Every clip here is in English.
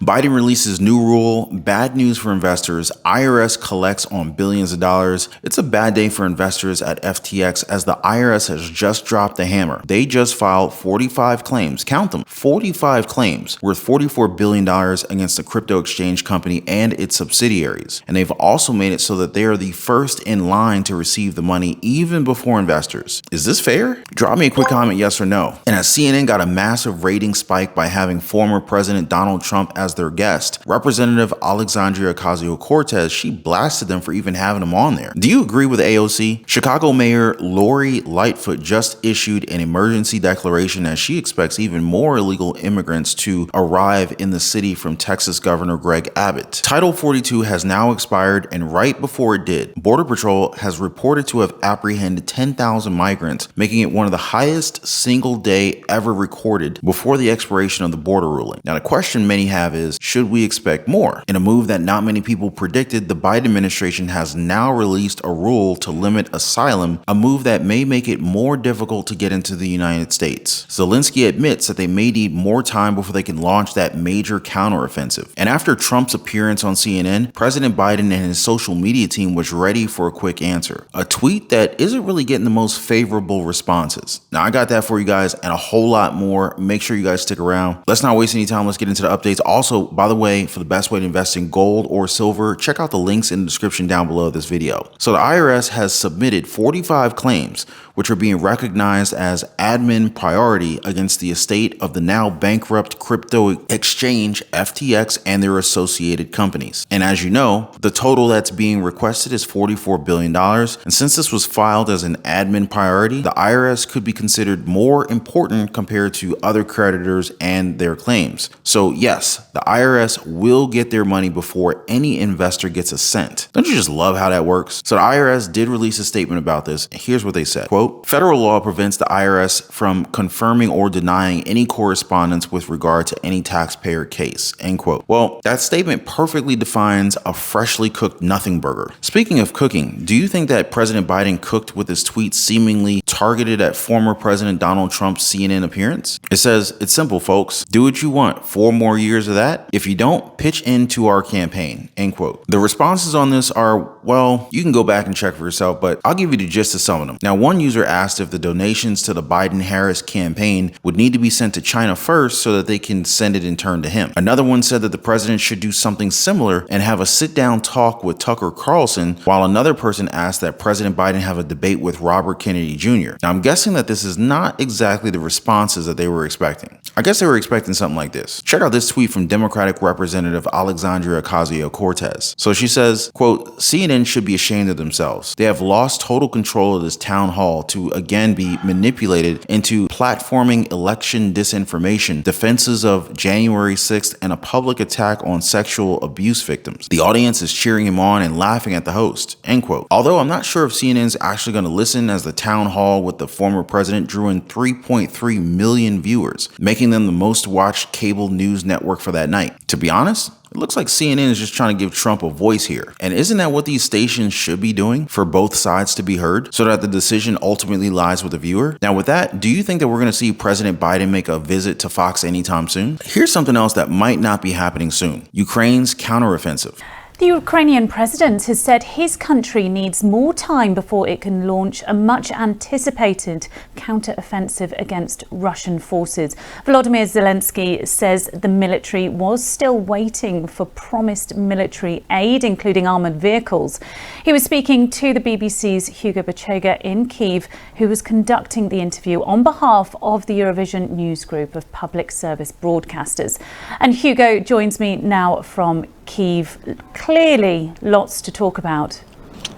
Biden releases new rule, bad news for investors, IRS collects on billions of dollars. It's a bad day for investors at FTX as the IRS has just dropped the hammer. They just filed 45 claims, count them, 45 claims worth $44 billion against the crypto exchange company and its subsidiaries. And they've also made it so that they are the first in line to receive the money even before investors. Is this fair? Drop me a quick comment, yes or no. And as CNN got a massive rating spike by having former President Donald Trump as their guest, Representative Alexandria Ocasio-Cortez, she blasted them for even having him on there. Do you agree with AOC? Chicago Mayor Lori Lightfoot just issued an emergency declaration as she expects even more illegal immigrants to arrive in the city from Texas Governor Greg Abbott. Title 42 has now expired, and right before it did, Border Patrol has reported to have apprehended 10,000 migrants, making it one of the highest single day ever recorded before the expiration of the border ruling. Now, the question many have is, should we expect more? In a move that not many people predicted, the Biden administration has now released a rule to limit asylum, a move that may make it more difficult to get into the United States. Zelensky admits that they may need more time before they can launch that major counteroffensive. And after Trump's appearance on CNN, President Biden and his social media team was ready for a quick answer. A tweet that isn't really getting the most favorable responses. Now, I got that for you guys and a whole lot more. Make sure you guys stick around. Let's not waste any time. Let's get into the updates. Also, by the way, for the best way to invest in gold or silver, check out the links in the description down below this video. So the IRS has submitted 45 claims, which are being recognized as admin priority against the estate of the now bankrupt crypto exchange FTX and their associated companies. And as you know, the total that's being requested is $44 billion. And since this was filed as an admin priority, the IRS could be considered more important compared to other creditors and their claims. So yes, the IRS will get their money before any investor gets a cent. Don't you just love how that works? So the IRS did release a statement about this. Here's what they said. Quote, federal law prevents the IRS from confirming or denying any correspondence with regard to any taxpayer case, end quote. Well, that statement perfectly defines a freshly cooked nothing burger. Speaking of cooking, do you think that President Biden cooked with his tweets seemingly targeted at former President Donald Trump's CNN appearance? It says, it's simple, folks. Do what you want. 4 more years of that. If you don't, pitch into our campaign, end quote. The responses on this are, well, you can go back and check for yourself, but I'll give you the gist of some of them. Now, one user asked if the donations to the Biden-Harris campaign would need to be sent to China first so that they can send it in turn to him. Another one said that the president should do something similar and have a sit-down talk with Tucker Carlson, while another person asked that President Biden have a debate with Robert Kennedy Jr. Now, I'm guessing that this is not exactly the responses that they were expecting. I guess they were expecting something like this. Check out this tweet from Democratic Representative Alexandria Ocasio-Cortez. So she says, quote, CNN should be ashamed of themselves. They have lost total control of this town hall to again be manipulated into platforming election disinformation, defenses of January 6th, and a public attack on sexual abuse victims. The audience is cheering him on and laughing at the host, end quote. Although I'm not sure if CNN's actually going to listen, as the town hall with the former president drew in 3.3 million viewers, making them the most watched cable news network for that night. To be honest, it looks like CNN is just trying to give Trump a voice here. And isn't that what these stations should be doing, for both sides to be heard, so that the decision ultimately lies with the viewer? Now with that, do you think that we're going to see President Biden make a visit to Fox anytime soon? Here's something else that might not be happening soon. Ukraine's counteroffensive. The Ukrainian president has said his country needs more time before it can launch a much anticipated counter-offensive against Russian forces. Volodymyr Zelensky says the military was still waiting for promised military aid, including armoured vehicles. He was speaking to the BBC's Hugo Bachega in Kyiv, who was conducting the interview on behalf of the Eurovision News Group of public service broadcasters. And Hugo joins me now from Kyiv. Clearly, lots to talk about.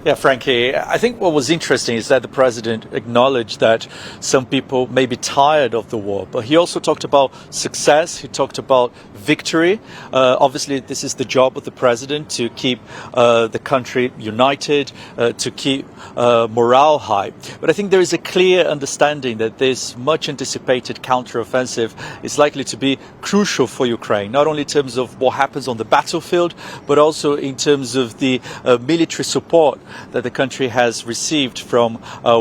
Yeah, Frankie, I think what was interesting is that the president acknowledged that some people may be tired of the war, but he also talked about success. He talked about victory. Obviously, this is the job of the president, to keep the country united, to keep morale high. But I think there is a clear understanding that this much anticipated counteroffensive is likely to be crucial for Ukraine, not only in terms of what happens on the battlefield, but also in terms of the military support that the country has received from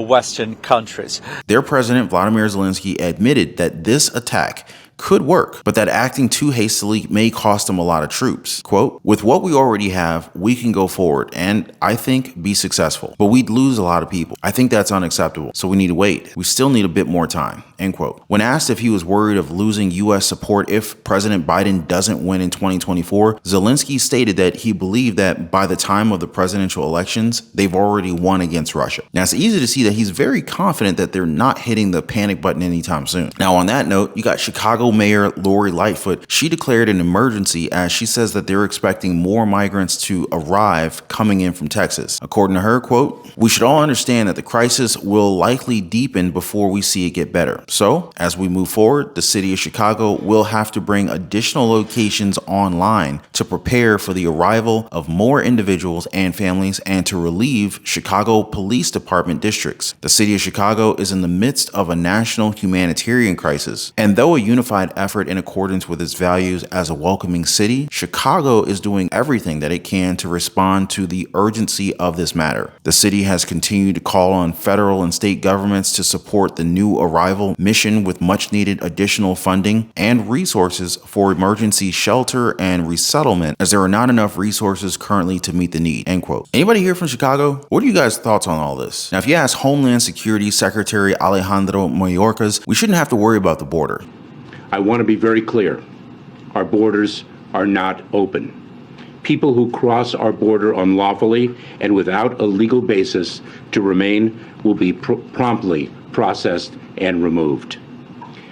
Western countries. Their president, Volodymyr Zelensky, admitted that this attack could work, but that acting too hastily may cost them a lot of troops. Quote, with what we already have, we can go forward and I think be successful, but we'd lose a lot of people. I think that's unacceptable, so we need to wait. We still need a bit more time, end quote. When asked if he was worried of losing U.S. support if President Biden doesn't win in 2024, Zelensky stated that he believed that by the time of the presidential elections, they've already won against Russia. Now, it's easy to see that he's very confident that they're not hitting the panic button anytime soon. Now, on that note, you got Chicago Mayor Lori Lightfoot. She declared an emergency as she says that they're expecting more migrants to arrive coming in from Texas. According to her, quote, we should all understand that the crisis will likely deepen before we see it get better. So, as we move forward, the city of Chicago will have to bring additional locations online to prepare for the arrival of more individuals and families and to relieve Chicago Police Department districts. The city of Chicago is in the midst of a national humanitarian crisis, and though a unified effort in accordance with its values as a welcoming city, Chicago is doing everything that it can to respond to the urgency of this matter. The city has continued to call on federal and state governments to support the new arrival mission with much needed additional funding and resources for emergency shelter and resettlement, as there are not enough resources currently to meet the need, end quote. Anybody here from Chicago? What are you guys' thoughts on all this? Now, if you ask Homeland Security Secretary Alejandro Mayorkas, we shouldn't have to worry about the border. I want to be very clear. Our borders are not open. People who cross our border unlawfully and without a legal basis to remain will be promptly processed and removed.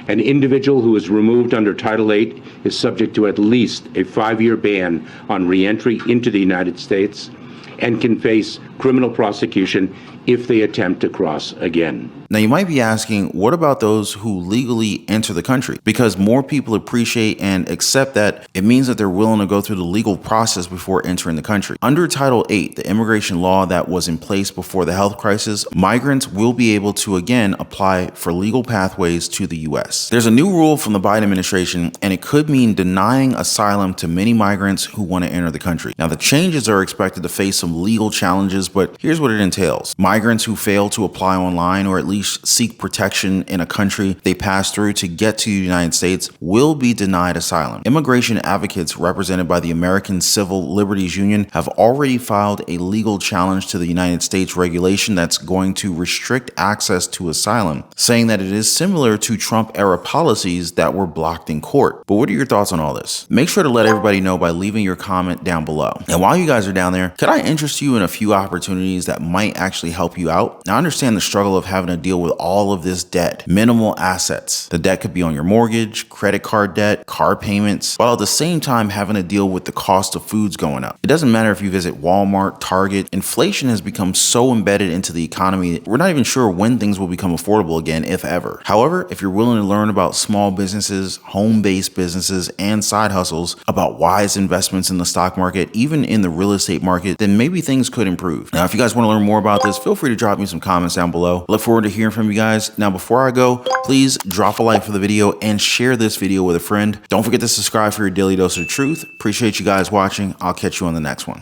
An individual who is removed under Title VIII is subject to at least a 5-year ban on re-entry into the United States and can face criminal prosecution if they attempt to cross again. Now, you might be asking, what about those who legally enter the country? Because more people appreciate and accept that it means that they're willing to go through the legal process before entering the country. Under Title VIII, the immigration law that was in place before the health crisis, migrants will be able to again apply for legal pathways to the U.S. There's a new rule from the Biden administration, and it could mean denying asylum to many migrants who want to enter the country. Now, the changes are expected to face some legal challenges, but here's what it entails. Migrants who fail to apply online or at least seek protection in a country they pass through to get to the United States will be denied asylum. Immigration advocates represented by the American Civil Liberties Union have already filed a legal challenge to the United States regulation that's going to restrict access to asylum, saying that it is similar to Trump-era policies that were blocked in court. But what are your thoughts on all this? Make sure to let everybody know by leaving your comment down below. And while you guys are down there, could I interest you in a few opportunities that might actually help you out? Now, I understand the struggle of having to deal with all of this debt, minimal assets. The debt could be on your mortgage, credit card debt, car payments, while at the same time having to deal with the cost of foods going up. It doesn't matter if you visit Walmart, Target, inflation has become so embedded into the economy that we're not even sure when things will become affordable again, if ever. However, if you're willing to learn about small businesses, home-based businesses, and side hustles, about wise investments in the stock market, even in the real estate market, then maybe things could improve. Now, if you guys want to learn more about this, feel free to drop me some comments down below. I look forward to hearing from you guys. Now, before I go, please drop a like for the video and share this video with a friend. Don't forget to subscribe for your daily dose of truth. Appreciate you guys watching. I'll catch you on the next one.